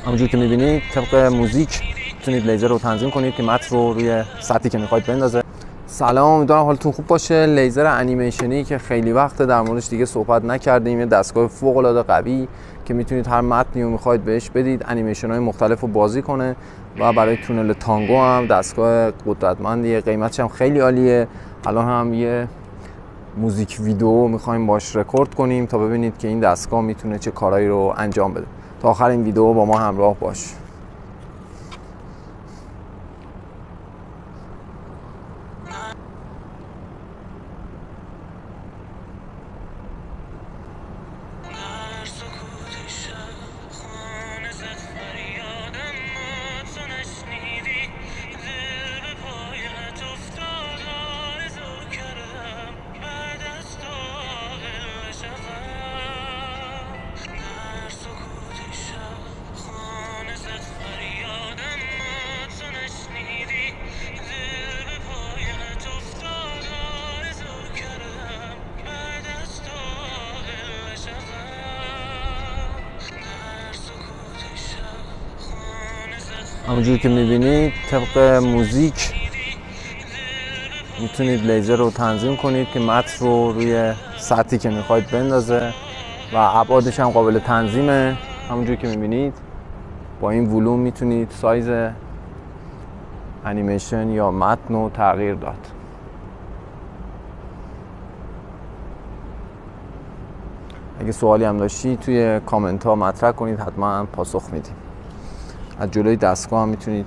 همونجور که می‌بینید طبق موزیک میتونید لیزر رو تنظیم کنید که متن رو روی سطحی که میخواید بندازه. سلام، امیدوارم حالتون خوب باشه. لیزر انیمیشنی که خیلی وقت در موردش دیگه صحبت نکردیم، یه دستگاه فوق العاده قوی که میتونید هر متنی رو میخواید بهش بدید انیمیشن‌های مختلف رو بازی کنه و برای تونل تانگو هم دستگاه قدرتمندیه، قیمتش هم خیلی عالیه. الان هم یه موزیک ویدیو میخوایم باش رکورد کنیم تا ببینید که این دستگاه میتونه چه کارایی رو انجام بده. تا آخر این ویدیو با ما همراه باش. همونجور که میبینید طبق موزیک میتونید لیزر رو تنظیم کنید که متن رو روی سطحی که میخواید بندازه و ابعادش هم قابل تنظیمه. همونجور که میبینید با این ولوم میتونید سایز انیمیشن یا متن رو تغییر داد. اگه سوالی هم داشتید توی کامنت ها مطرح کنید، حتما پاسخ میدیم. از جلوی دستگاه هم میتونید